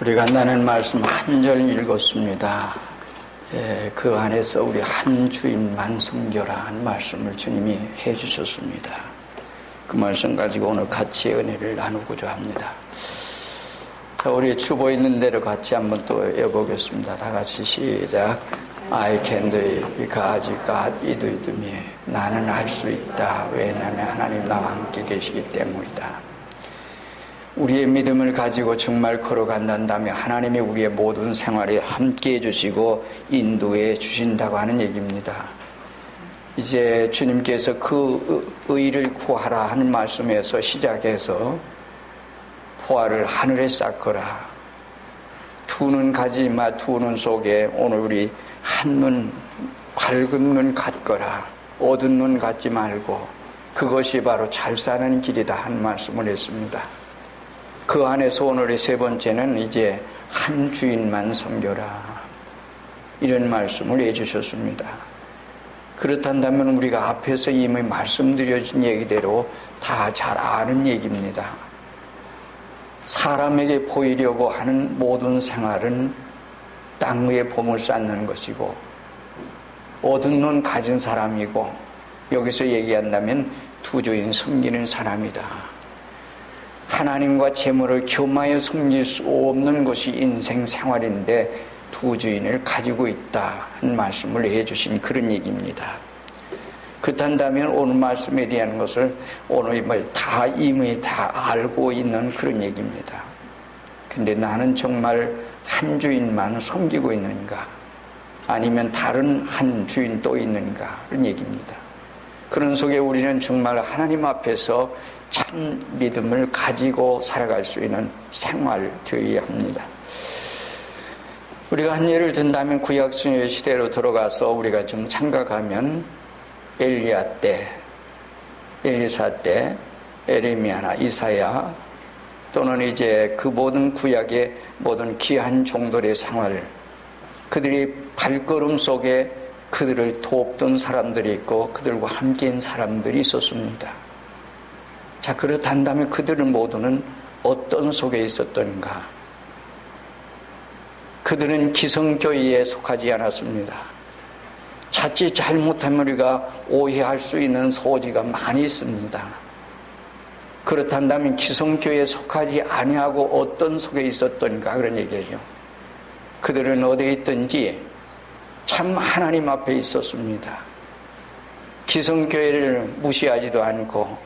우리가 나는 말씀 한 절 읽었습니다. 그 안에서 우리 한 주인만 섬겨라 한 말씀을 주님이 해주셨습니다. 그 말씀 가지고 오늘 같이 은혜를 나누고자 합니다. 자, 우리 주보 있는 대로 같이 한번 또 해보겠습니다. 다 같이 시작. I can do it because God is with me. 나는 할 수 있다. 왜냐하면 하나님 나와 함께 계시기 때문이다. 우리의 믿음을 가지고 정말 걸어간다면 하나님이 우리의 모든 생활에 함께해 주시고 인도해 주신다고 하는 얘기입니다. 이제 주님께서 그 의를 구하라 하는 말씀에서 시작해서 포화를 하늘에 쌓거라. 두 눈 가지 마, 두 눈 속에 오늘 우리 한눈 밝은 눈 갖거라. 어두운 눈 갖지 말고 그것이 바로 잘 사는 길이다 한 말씀을 했습니다. 그 안에서 오늘의 세 번째는 이제 한 주인만 섬겨라 이런 말씀을 해주셨습니다. 그렇단다면 우리가 앞에서 이미 말씀드려진 얘기대로 다 잘 아는 얘기입니다. 사람에게 보이려고 하는 모든 생활은 땅 위에 봄을 쌓는 것이고 어두운 눈 가진 사람이고 여기서 얘기한다면 두 주인 섬기는 사람이다. 하나님과 재물을 겸하여 섬길 수 없는 것이 인생 생활인데 두 주인을 가지고 있다 한 말씀을 해주신 그런 얘기입니다. 그렇다면 오늘 말씀에 대한 것을 오늘 다 이미 다 알고 있는 그런 얘기입니다. 근데 나는 정말 한 주인만 섬기고 있는가 아니면 다른 한 주인 또 있는가 그런 얘기입니다. 그런 속에 우리는 정말 하나님 앞에서 참 믿음을 가지고 살아갈 수 있는 생활 되어야 합니다. 우리가 한 예를 든다면 구약성의 시대로 들어가서 우리가 좀 참각하면 엘리야 때, 엘리사 때, 에레미야나 이사야 또는 이제 그 모든 구약의 모든 귀한 종들의 생활, 그들이 발걸음 속에 그들을 돕던 사람들이 있고 그들과 함께한 사람들이 있었습니다. 자, 그렇단다면 그들은 모두는 어떤 속에 있었던가? 그들은 기성교회에 속하지 않았습니다. 자칫 잘못하면 우리가 오해할 수 있는 소지가 많이 있습니다. 그렇단다면 기성교회에 속하지 아니하고 어떤 속에 있었던가 그런 얘기예요. 그들은 어디에 있든지 참 하나님 앞에 있었습니다. 기성교회를 무시하지도 않고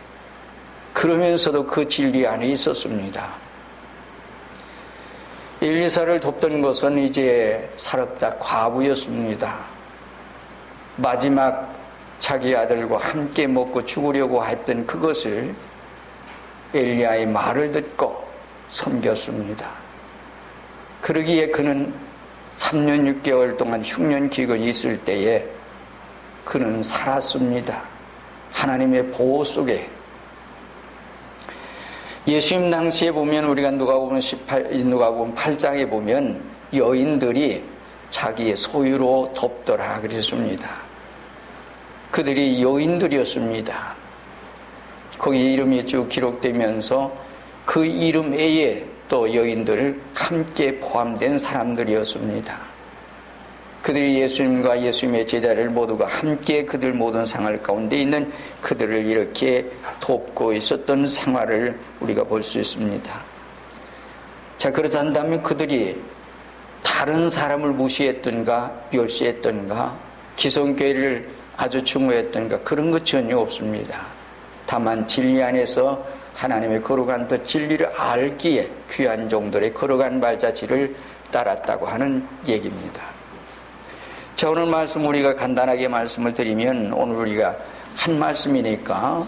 그러면서도 그 진리 안에 있었습니다. 엘리사를 돕던 것은 이제 사렙다 과부였습니다. 마지막 자기 아들과 함께 먹고 죽으려고 했던 그것을 엘리야의 말을 듣고 섬겼습니다. 그러기에 그는 3년 6개월 동안 흉년 기근이 있을 때에 그는 살았습니다. 하나님의 보호 속에. 예수님 당시에 보면 우리가 누가복음 8장에 보면 여인들이 자기의 소유로 돕더라 그랬습니다. 그들이 여인들이었습니다. 거기 이름이 쭉 기록되면서 그 이름 외에 또 여인들 함께 포함된 사람들이었습니다. 그들이 예수님과 예수님의 제자를 모두가 함께 그들 모든 생활 가운데 있는 그들을 이렇게 돕고 있었던 생활을 우리가 볼 수 있습니다. 자, 그렇다면 그들이 다른 사람을 무시했던가 멸시했던가 기성교회를 아주 증오했던가 그런 것 전혀 없습니다. 다만 진리 안에서 하나님의 거룩한 그 진리를 알기에 귀한 종들의 거룩한 발자취를 따랐다고 하는 얘기입니다. 자, 오늘 말씀 우리가 간단하게 말씀을 드리면 오늘 우리가 한 말씀이니까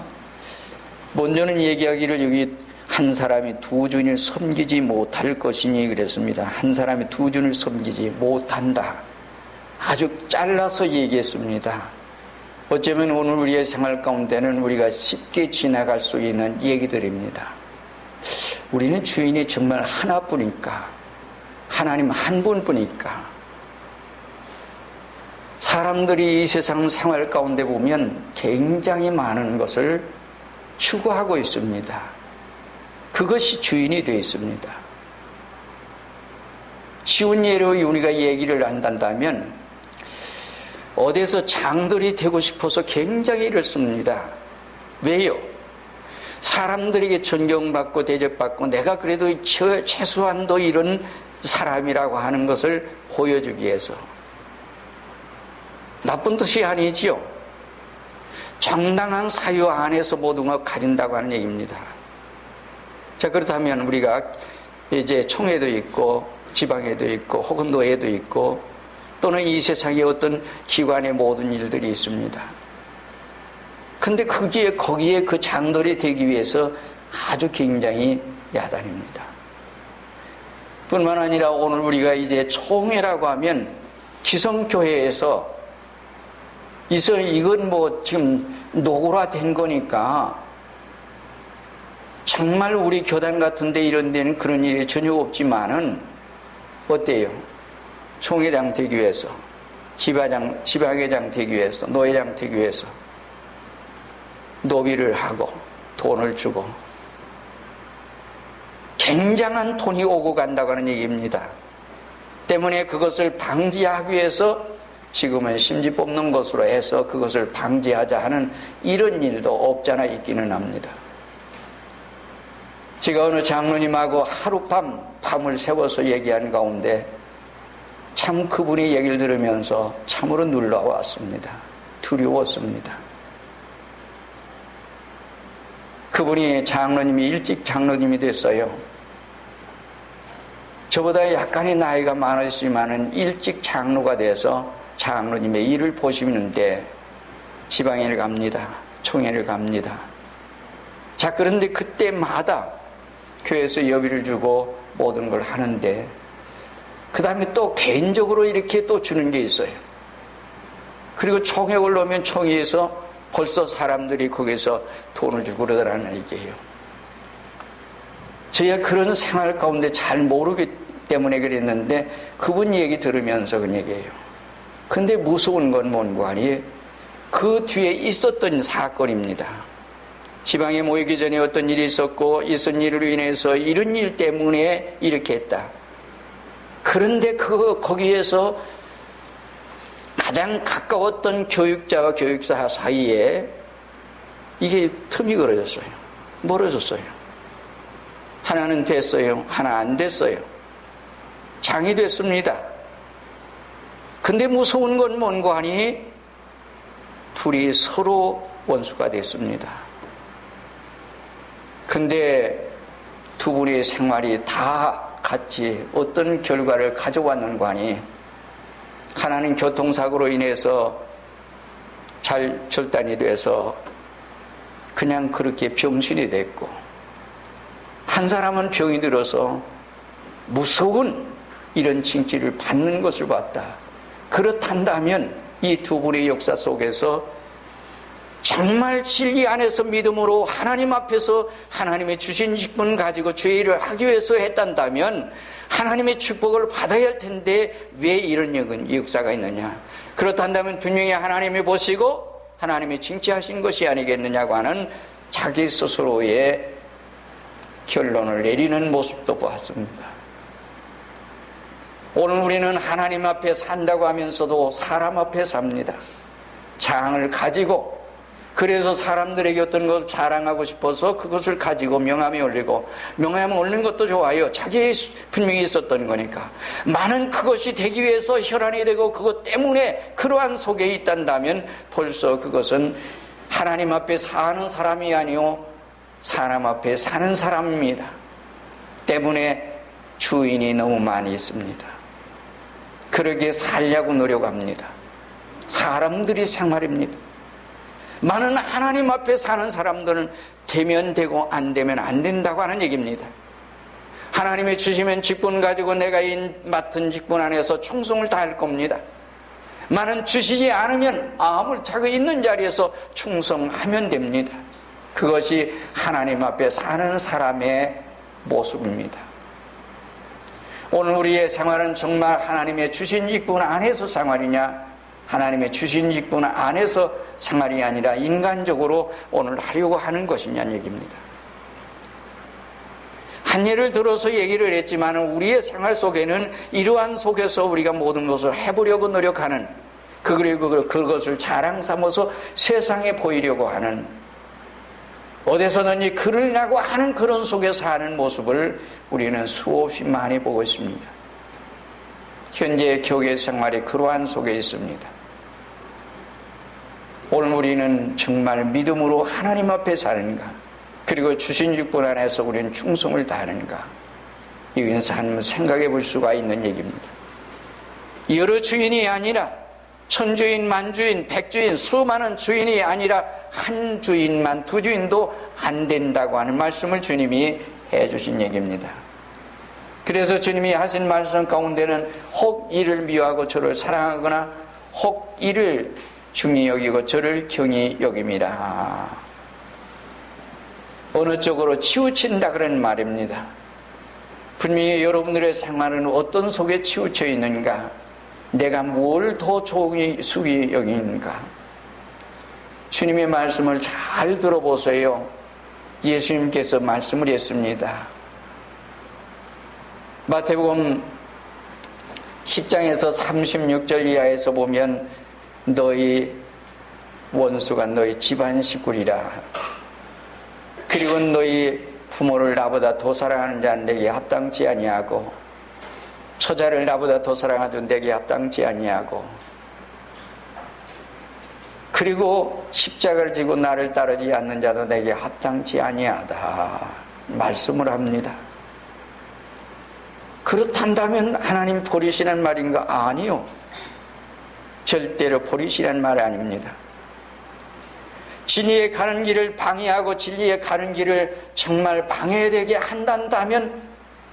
먼저는 얘기하기를 여기 한 사람이 두 주인을 섬기지 못할 것이니 그랬습니다. 한 사람이 두 주인을 섬기지 못한다. 아주 잘라서 얘기했습니다. 어쩌면 오늘 우리의 생활 가운데는 우리가 쉽게 지나갈 수 있는 얘기들입니다. 우리는 주인이 정말 하나뿐이니까 하나님 한 분뿐이니까 사람들이 이 세상 생활 가운데 보면 굉장히 많은 것을 추구하고 있습니다. 그것이 주인이 되어 있습니다. 쉬운 예로 우리가 얘기를 한다면 어디서 장들이 되고 싶어서 굉장히 일을 씁니다. 왜요? 사람들에게 존경받고 대접받고 내가 그래도 최소한도 이런 사람이라고 하는 것을 보여주기 위해서. 나쁜 뜻이 아니지요. 정당한 사유 안에서 모든 걸 가진다고 하는 얘기입니다. 자, 그렇다면 우리가 이제 총회도 있고 지방에도 있고 혹은 노예도 있고 또는 이 세상의 어떤 기관의 모든 일들이 있습니다. 근데 거기에 그 장들이 되기 위해서 아주 굉장히 야단입니다. 뿐만 아니라 오늘 우리가 이제 총회라고 하면 기성교회에서 이건 뭐 지금 노골화된 거니까 정말 우리 교단 같은데 이런 데는 그런 일이 전혀 없지만은 어때요? 총회장 되기 위해서, 지방회장 되기 위해서, 노회장 되기 위해서 노비를 하고 돈을 주고 굉장한 돈이 오고 간다고 하는 얘기입니다. 때문에 그것을 방지하기 위해서 지금은 심지 뽑는 것으로 해서 그것을 방지하자 하는 이런 일도 없잖아 있기는 합니다. 제가 어느 장로님하고 밤을 새워서 얘기한 가운데 참 그분의 얘기를 들으면서 참으로 놀라웠습니다. 두려웠습니다. 그분이 장로님이 일찍 장로님이 됐어요. 저보다 약간의 나이가 많으시지만은 일찍 장로가 돼서 장로님의 일을 보시는데 지방회를 갑니다. 총회를 갑니다. 자, 그런데 그때마다 교회에서 여비를 주고 모든 걸 하는데 그 다음에 또 개인적으로 이렇게 또 주는 게 있어요. 그리고 총회 올라오면 총회에서 벌써 사람들이 거기서 돈을 주고 그러더라는 얘기예요. 저희가 그런 생활 가운데 잘 모르기 때문에 그랬는데 그분 얘기 들으면서 그 얘기예요. 근데 무서운 건 뭔가 아니에요. 그 뒤에 있었던 사건입니다. 지방에 모이기 전에 어떤 일이 있었고 있은 일로 인해서 이런 일 때문에 이렇게 했다. 그런데 거기에서 가장 가까웠던 교육자와 교육사 사이에 이게 틈이 걸어졌어요. 멀어졌어요. 하나는 됐어요. 하나 안 됐어요. 장이 됐습니다. 근데 무서운 건 뭔가 하니 둘이 서로 원수가 됐습니다. 근데 두 분의 생활이 다 같이 어떤 결과를 가져왔는가 하니 하나는 교통사고로 인해서 잘 절단이 돼서 그냥 그렇게 병신이 됐고 한 사람은 병이 들어서 무서운 이런 징치를 받는 것을 봤다. 그렇단다면 이 두 분의 역사 속에서 정말 진리 안에서 믿음으로 하나님 앞에서 하나님의 주신 직분 가지고 죄를 하기 위해서 했단다면 하나님의 축복을 받아야 할 텐데 왜 이런 역사가 있느냐. 그렇단다면 분명히 하나님이 보시고 하나님이 징치하신 것이 아니겠느냐고 하는 자기 스스로의 결론을 내리는 모습도 보았습니다. 오늘 우리는 하나님 앞에 산다고 하면서도 사람 앞에 삽니다. 장을 가지고 그래서 사람들에게 어떤 걸 자랑하고 싶어서 그것을 가지고 명함에 올리고 명함에 올리는 것도 좋아요. 자기 분명히 있었던 거니까. 많은 그것이 되기 위해서 혈안이 되고 그것 때문에 그러한 속에 있단다면 벌써 그것은 하나님 앞에 사는 사람이 아니요 사람 앞에 사는 사람입니다. 때문에 주인이 너무 많이 있습니다. 그러게 살려고 노력합니다. 사람들이 생활입니다. 많은 하나님 앞에 사는 사람들은 되면 되고 안 되면 안 된다고 하는 얘기입니다. 하나님이 주시면 직분 가지고 내가 맡은 직분 안에서 충성을 다할 겁니다. 많은 주시지 않으면 자기 있는 자리에서 충성하면 됩니다. 그것이 하나님 앞에 사는 사람의 모습입니다. 오늘 우리의 생활은 정말 하나님의 주신 직분 안에서 생활이냐, 하나님의 주신 직분 안에서 생활이 아니라 인간적으로 오늘 하려고 하는 것이냐는 얘기입니다. 한 예를 들어서 얘기를 했지만 우리의 생활 속에는 이러한 속에서 우리가 모든 것을 해보려고 노력하는 그리고 그것을 자랑 삼아서 세상에 보이려고 하는 어디서든지 그러려고 하는 그런 속에 사는 모습을 우리는 수없이 많이 보고 있습니다. 현재 교회 생활이 그러한 속에 있습니다. 오늘 우리는 정말 믿음으로 하나님 앞에 사는가? 그리고 주신 직분 안에서 우리는 충성을 다하는가? 이건 한번 생각해 볼 수가 있는 얘기입니다. 여러 주인이 아니라 천주인, 만주인, 백주인, 수많은 주인이 아니라 한 주인만, 두 주인도 안 된다고 하는 말씀을 주님이 해주신 얘기입니다. 그래서 주님이 하신 말씀 가운데는 혹 이를 미워하고 저를 사랑하거나 혹 이를 중히 여기고 저를 경히 여깁니다. 어느 쪽으로 치우친다 그런 말입니다. 분명히 여러분들의 생활은 어떤 속에 치우쳐 있는가? 내가 뭘 더 속히 여기는가? 주님의 말씀을 잘 들어보세요. 예수님께서 말씀을 했습니다. 마태복음 10장에서 36절 이하에서 보면 너희 원수가 너희 집안 식구리라. 그리고 너희 부모를 나보다 더 사랑하는 자는 내게 합당치 아니하고 처자를 나보다 더 사랑하도 내게 합당치 아니하고 그리고 십자가를 지고 나를 따르지 않는 자도 내게 합당치 아니하다 말씀을 합니다. 그렇단다면 하나님 버리시는 말인가? 아니요. 절대로 버리시는 말이 아닙니다. 진리에 가는 길을 방해하고 진리에 가는 길을 정말 방해되게 한다면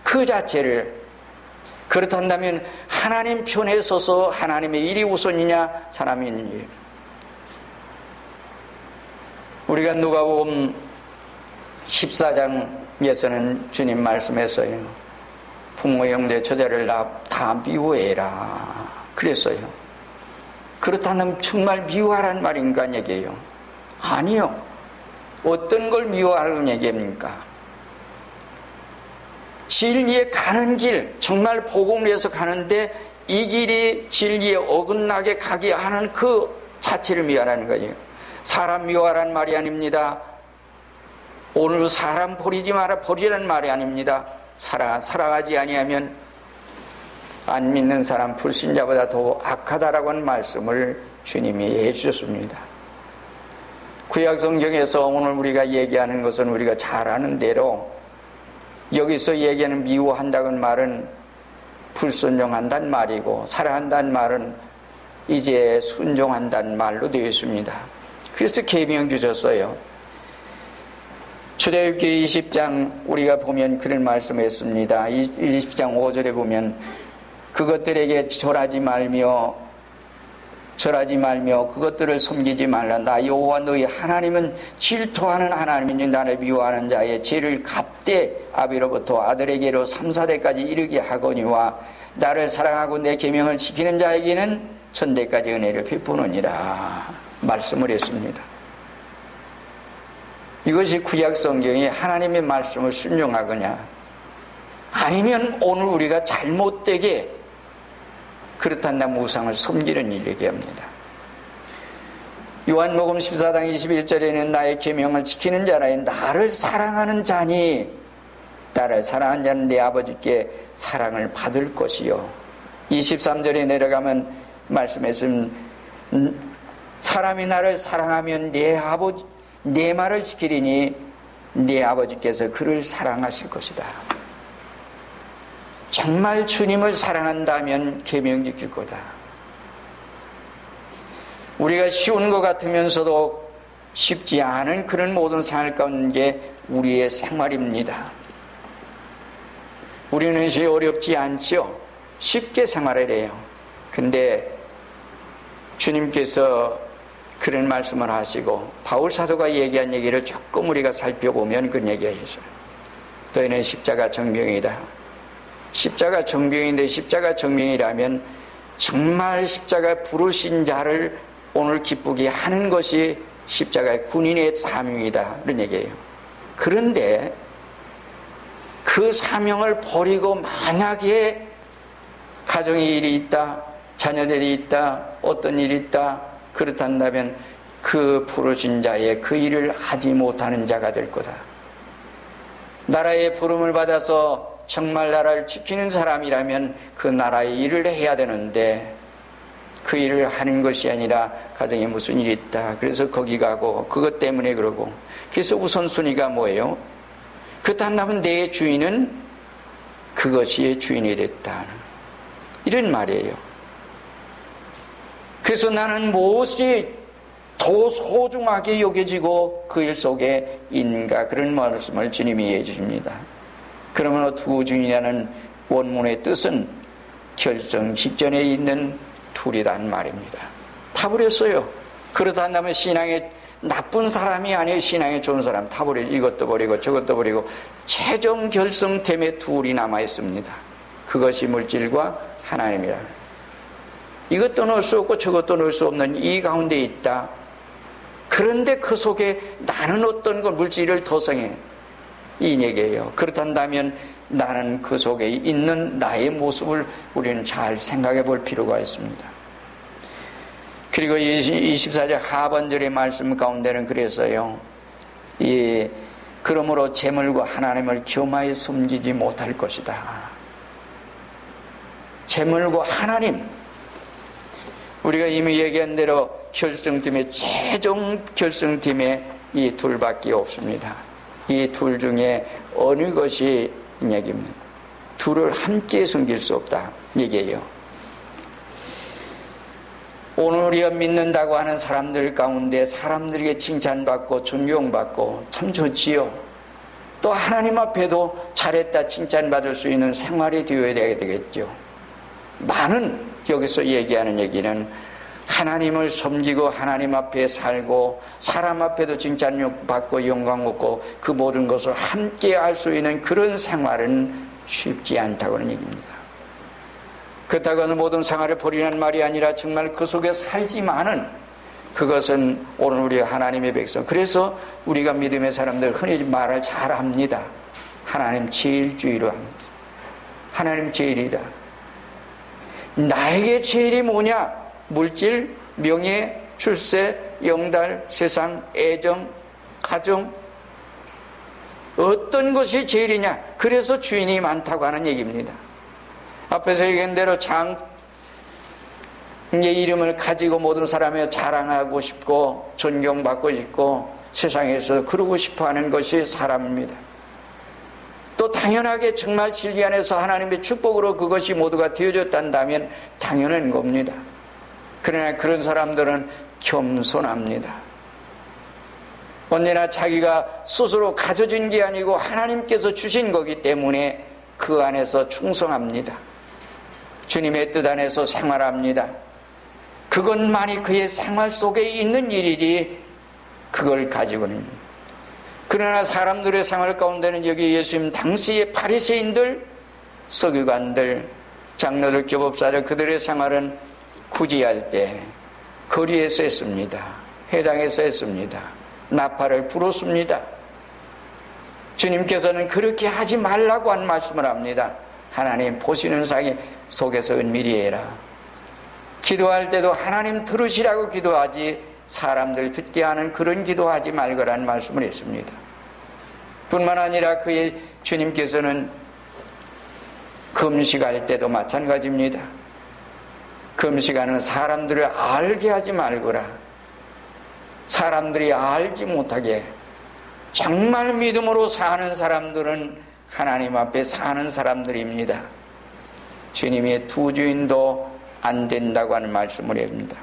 그 자체를 그렇단다면 하나님 편에 서서 하나님의 일이 우선이냐 사람의 일. 우리가 누가복음 14장에서는 주님 말씀했어요. 부모 형제 처자를 다 미워해라 그랬어요. 그렇다면 정말 미워하라는 말인가 얘기예요. 아니요. 어떤 걸 미워하라는 얘기입니까? 진리에 가는 길, 정말 복음을 위해서 가는데 이 길이 진리에 어긋나게 가게 하는 그 자체를 미워하라는 거예요. 사람 미워하라는 말이 아닙니다. 오늘 사람 버리지 마라 버리라는 말이 아닙니다. 사랑하지 아니하면 안 믿는 사람 불신자보다 더 악하다라고 하는 말씀을 주님이 해주셨습니다. 구약성경에서 오늘 우리가 얘기하는 것은 우리가 잘 아는 대로 여기서 얘기하는 미워한다는 말은 불순종한다는 말이고 사랑한다는 말은 이제 순종한다는 말로 되어 있습니다. 그래서 계명 주셨어요. 출애굽기 20장 우리가 보면 그런 말씀했습니다. 20장 5절에 보면 그것들에게 절하지 말며 그것들을 섬기지 말라. 나 여호와 너희 하나님은 질투하는 하나님이니 나를 미워하는 자의 죄를 갚되 아비로부터 아들에게로 3, 4대까지 이르게 하거니와 나를 사랑하고 내 계명을 지키는 자에게는 천대까지 은혜를 베푸느니라 말씀을 했습니다. 이것이 구약 성경이 하나님의 말씀을 순종하거냐 아니면 오늘 우리가 잘못되게 그렇단다면 우상을 섬기는 일을 얘기합니다. 요한복음 14장 21절에는 나의 계명을 지키는 자라에 나를 사랑하는 자니 나를 사랑하는 자는 내 아버지께 사랑을 받을 것이요 23절에 내려가면 말씀했음 사람이 나를 사랑하면 내 말을 지키리니 내 아버지께서 그를 사랑하실 것이다. 정말 주님을 사랑한다면 계명 지킬 거다. 우리가 쉬운 것 같으면서도 쉽지 않은 그런 모든 생활 가운데 우리의 생활입니다. 우리는 어렵지 않지요. 쉽게 생활을 해요. 근데 주님께서 그런 말씀을 하시고 바울 사도가 얘기한 얘기를 조금 우리가 살펴보면 그런 얘기가 있어요. 너희는 십자가 정병이다. 십자가 정병인데 십자가 정병이라면 정말 십자가 부르신 자를 오늘 기쁘게 하는 것이 십자가의 군인의 사명이다 그런 얘기예요. 그런데 그 사명을 버리고 만약에 가정의 일이 있다, 자녀들이 있다, 어떤 일이 있다, 그렇단다면 그 부르신 자의 그 일을 하지 못하는 자가 될 거다. 나라의 부름을 받아서 정말 나라를 지키는 사람이라면 그 나라의 일을 해야 되는데 그 일을 하는 것이 아니라 가정에 무슨 일이 있다, 그래서 거기 가고 그것 때문에 그러고, 그래서 우선순위가 뭐예요? 그렇다면 내 주인은 그것이 주인이 됐다, 이런 말이에요. 그래서 나는 무엇이 더 소중하게 여겨지고 그 일 속에 있는가, 그런 말씀을 주님이 해주십니다. 그러면 두 주인이라는 원문의 뜻은 결정 직전에 있는 둘이란 말입니다. 다 버렸어요. 그렇다 한다면 신앙에 나쁜 사람이 아니에요. 신앙에 좋은 사람 다 버리고, 이것도 버리고 저것도 버리고 최종 결성됨에 둘이 남아있습니다. 그것이 물질과 하나님이라. 이것도 넣을 수 없고 저것도 넣을 수 없는 이 가운데 있다. 그런데 그 속에 나는 어떤 걸, 물질을 도성해, 이 얘기예요. 그렇단다면 나는 그 속에 있는 나의 모습을 우리는 잘 생각해 볼 필요가 있습니다. 그리고 24절 하반절의 말씀 가운데는 그래서요, 그러므로 재물과 하나님을 겸하여 섬기지 못할 것이다. 재물과 하나님, 우리가 이미 얘기한 대로 결성팀의 최종 결성팀에 이 둘밖에 없습니다. 이 둘 중에 어느 것이 얘기입니다. 둘을 함께 섬길 수 없다 얘기해요. 오늘 우리가 믿는다고 하는 사람들 가운데 사람들에게 칭찬받고 존경받고 참 좋지요. 또 하나님 앞에도 잘했다 칭찬받을 수 있는 생활이 되어야 되겠죠. 많은 여기서 얘기하는 얘기는 하나님을 섬기고 하나님 앞에 살고 사람 앞에도 칭찬받고 영광 얻고 그 모든 것을 함께 할 수 있는 그런 생활은 쉽지 않다고는 얘기입니다. 그렇다고 하는 모든 생활을 버리는 말이 아니라 정말 그 속에 살지만은 그것은 오늘 우리 하나님의 백성, 그래서 우리가 믿음의 사람들 흔히 말을 잘 합니다. 하나님 제일주의로 합니다. 하나님 제일이다. 나에게 제일이 뭐냐? 물질, 명예, 출세, 영달, 세상, 애정, 가정, 어떤 것이 제일이냐? 그래서 주인이 많다고 하는 얘기입니다. 앞에서 얘기한 대로 장의 이름을 가지고 모든 사람에 자랑하고 싶고 존경받고 싶고 세상에서 그러고 싶어하는 것이 사람입니다. 또 당연하게 정말 진리 안에서 하나님의 축복으로 그것이 모두가 되어졌단다면 당연한 겁니다. 그러나 그런 사람들은 겸손합니다. 언제나 자기가 스스로 가져진 게 아니고 하나님께서 주신 거기 때문에 그 안에서 충성합니다. 주님의 뜻 안에서 생활합니다. 그것만이 그의 생활 속에 있는 일이지 그걸 가지고는. 그러나 사람들의 생활 가운데는 여기 예수님 당시의 바리새인들, 서기관들, 장로들, 교법사들, 그들의 생활은 구제할 때 거리에서 했습니다. 회당에서 했습니다. 나팔을 불었습니다. 주님께서는 그렇게 하지 말라고 한 말씀을 합니다. 하나님 보시는 사이 속에서 은밀히 해라. 기도할 때도 하나님 들으시라고 기도하지 사람들 듣게 하는 그런 기도하지 말거라는 말씀을 했습니다. 뿐만 아니라 그의 주님께서는 금식할 때도 마찬가지입니다. 금식하는 사람들을 알게 하지 말거라. 사람들이 알지 못하게. 정말 믿음으로 사는 사람들은 하나님 앞에 사는 사람들입니다. 주님의 두 주인도 안 된다고 하는 말씀을 합니다.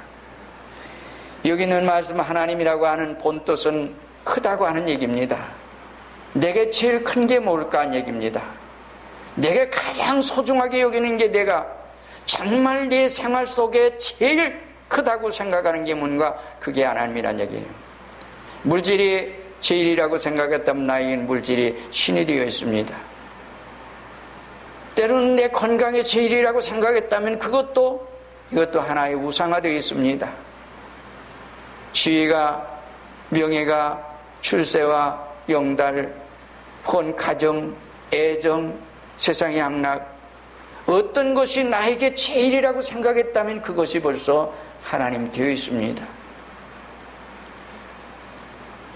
여기 있는 말씀 하나님이라고 하는 본뜻은 크다고 하는 얘기입니다. 내게 제일 큰 게 뭘까 하는 얘기입니다. 내게 가장 소중하게 여기는 게 내가 정말 내 생활 속에 제일 크다고 생각하는 게 뭔가, 그게 하나님이란 얘기예요. 물질이 제일이라고 생각했다면 나에게는 물질이 신이 되어 있습니다. 때로는 내 건강이 제일이라고 생각했다면 이것도 하나의 우상화되어 있습니다. 지위가, 명예가, 출세와 영달, 혹은 가정, 애정, 세상의 향락, 어떤 것이 나에게 제일이라고 생각했다면 그것이 벌써 하나님 되어 있습니다.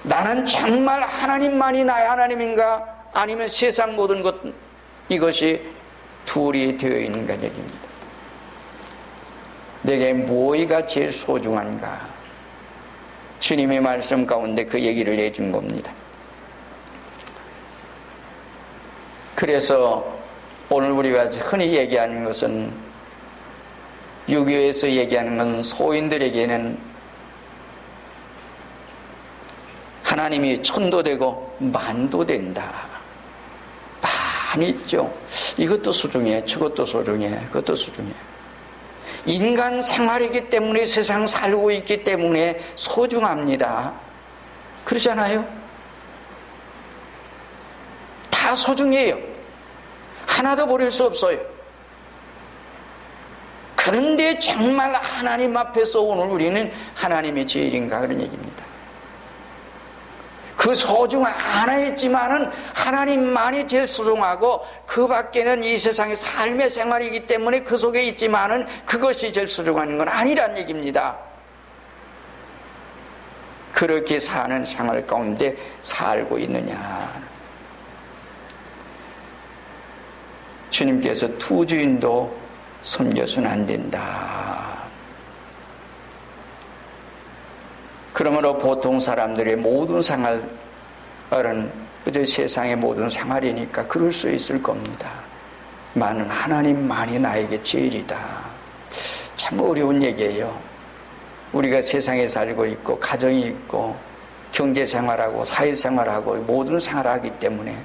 나는 정말 하나님만이 나의 하나님인가? 아니면 세상 모든 것, 이것이 둘이 되어 있는가 얘기입니다. 내게 뭐가 제일 소중한가? 주님의 말씀 가운데 그 얘기를 해준 겁니다. 그래서 오늘 우리가 흔히 얘기하는 것은, 유교에서 얘기하는 건 소인들에게는 하나님이 천도 되고 만도 된다. 많이 있죠. 이것도 소중해, 저것도 소중해, 그것도 소중해. 인간 생활이기 때문에, 세상 살고 있기 때문에 소중합니다. 그러잖아요. 다 소중해요. 하나도 버릴 수 없어요. 그런데 정말 하나님 앞에서 오늘 우리는 하나님이 제일인가, 그런 얘기입니다. 그 소중 하나 있지만은 하나님만이 제일 소중하고, 그 밖에는 이 세상의 삶의 생활이기 때문에 그 속에 있지만은 그것이 제일 소중한 건 아니란 얘기입니다. 그렇게 사는 생활 가운데 살고 있느냐. 주님께서 두 주인도 섬겨서는 안 된다. 그러므로 보통 사람들의 모든 생활은 그저 세상의 모든 생활이니까 그럴 수 있을 겁니다. 나는 하나님만이 나에게 제일이다. 참 어려운 얘기예요. 우리가 세상에 살고 있고 가정이 있고 경제생활하고 사회생활하고 모든 생활하기 때문에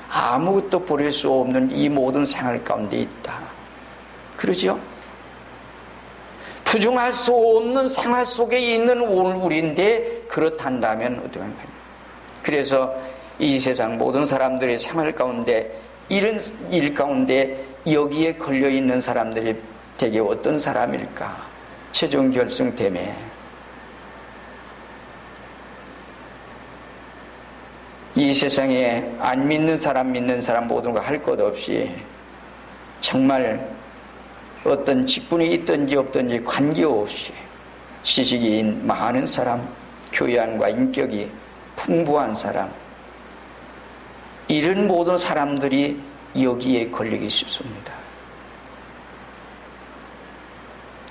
아무것도 버릴 수 없는 이 모든 생활 가운데 있다. 그러죠? 부정할 수 없는 생활 속에 있는 우리인데, 그렇단다면 어떻게 합니까? 그래서 이 세상 모든 사람들의 생활 가운데, 이런 일 가운데 여기에 걸려 있는 사람들이 대개 어떤 사람일까? 최종 결승 때문에 이 세상에 안 믿는 사람, 믿는 사람 모든 거 할 것 없이 정말 어떤 직분이 있든지 없든지 관계없이 지식이 많은 사람, 교양과 인격이 풍부한 사람, 이런 모든 사람들이 여기에 걸리기 쉽습니다.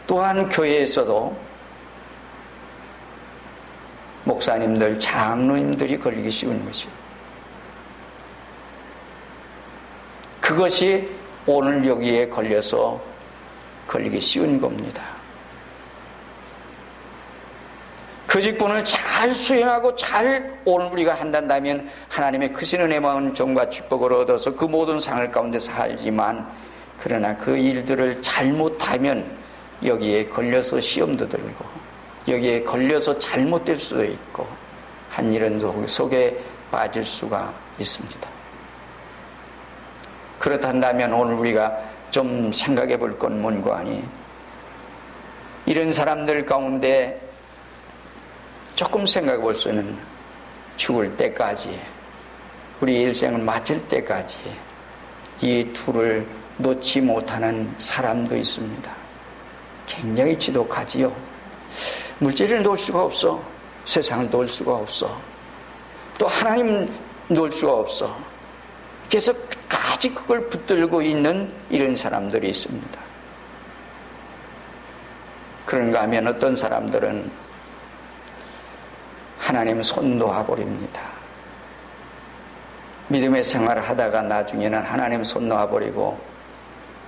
또한 교회에서도 목사님들, 장로님들이 걸리기 쉬운 것이요. 그것이 오늘 여기에 걸려서 걸리기 쉬운 겁니다. 그 직분을 잘 수행하고 잘 오늘 우리가 한다면 하나님의 크신 은혜 많은 정과 축복을 얻어서 그 모든 상을 가운데 살지만, 그러나 그 일들을 잘못하면 여기에 걸려서 시험도 들고 여기에 걸려서 잘못될 수도 있고 한 일은 속에 빠질 수가 있습니다. 그렇단다면 오늘 우리가 좀 생각해 볼 건 뭔가 하니, 이런 사람들 가운데 조금 생각해 볼 수는 죽을 때까지, 우리 일생을 마칠 때까지 이 둘을 놓지 못하는 사람도 있습니다. 굉장히 지독하지요. 물질을 놓을 수가 없어. 세상을 놓을 수가 없어. 또 하나님 놓을 수가 없어. 그래서 끝까지 그걸 붙들고 있는 이런 사람들이 있습니다. 그런가 하면 어떤 사람들은 하나님 손 놓아버립니다. 믿음의 생활을 하다가 나중에는 하나님 손 놓아버리고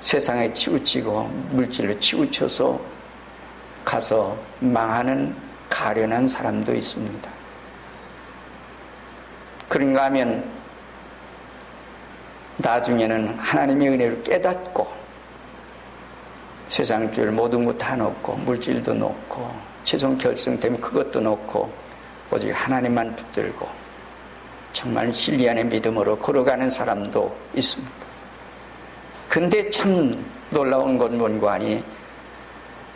세상에 치우치고 물질로 치우쳐서 가서 망하는 가련한 사람도 있습니다. 그런가 하면 나중에는 하나님의 은혜를 깨닫고 세상 줄 모든 것 다 놓고 물질도 놓고 최종 결승 때문에 그것도 놓고 오직 하나님만 붙들고 정말 신리안의 믿음으로 걸어가는 사람도 있습니다. 근데 참 놀라운 건 뭔가 하니,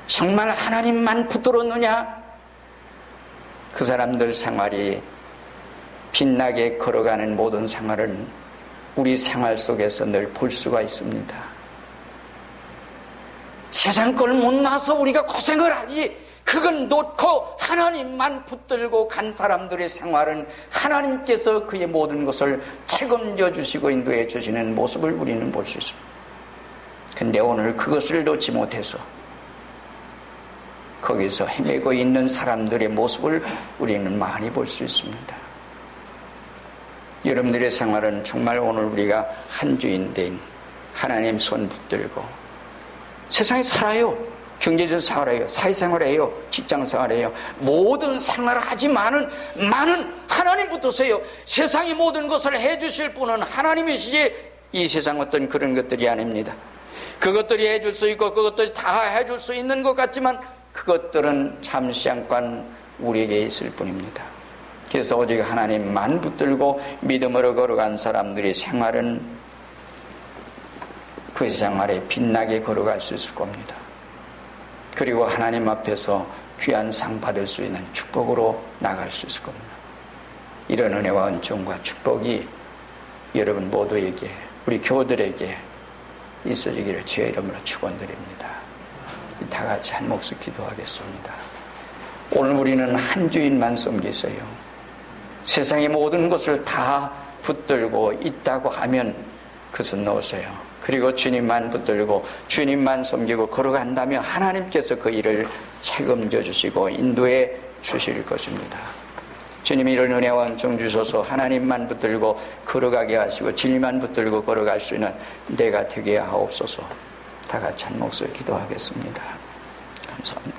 정말 하나님만 붙들었느냐? 그 사람들 생활이 빛나게 걸어가는 모든 생활은 우리 생활 속에서 늘 볼 수가 있습니다. 세상 걸 못 나서 우리가 고생을 하지, 그건 놓고 하나님만 붙들고 간 사람들의 생활은 하나님께서 그의 모든 것을 책임져 주시고 인도해 주시는 모습을 우리는 볼 수 있습니다. 근데 오늘 그것을 놓지 못해서 거기서 헤매고 있는 사람들의 모습을 우리는 많이 볼 수 있습니다. 여러분들의 생활은 정말 오늘 우리가 한 주인데 하나님 손 붙들고 세상에 살아요. 경제적 생활해요. 사회생활해요. 직장생활해요. 모든 생활을 하지만은 많은 하나님 붙으세요. 세상의 모든 것을 해주실 분은 하나님이시지 이 세상 어떤 그런 것들이 아닙니다. 그것들이 해줄 수 있고 그것들이 다 해줄 수 있는 것 같지만 그것들은 잠시 잠깐 우리에게 있을 뿐입니다. 그래서 오직 하나님만 붙들고 믿음으로 걸어간 사람들의 생활은 그 생활에 빛나게 걸어갈 수 있을 겁니다. 그리고 하나님 앞에서 귀한 상 받을 수 있는 축복으로 나갈 수 있을 겁니다. 이런 은혜와 은총과 축복이 여러분 모두에게, 우리 교우들에게 있어지기를 주의 이름으로 축원드립니다. 다 같이 한 목소리 기도하겠습니다. 오늘 우리는 한 주인만 섬기세요. 세상의 모든 것을 다 붙들고 있다고 하면 그것은 놓으세요. 그리고 주님만 붙들고 주님만 섬기고 걸어간다면 하나님께서 그 일을 책임져 주시고 인도해 주실 것입니다. 주님이 이런 은혜와 은총 주셔서 하나님만 붙들고 걸어가게 하시고 진리만 붙들고 걸어갈 수 있는 내가 되게 하옵소서. 다 같이 한 목소리 기도하겠습니다. 감사합니다.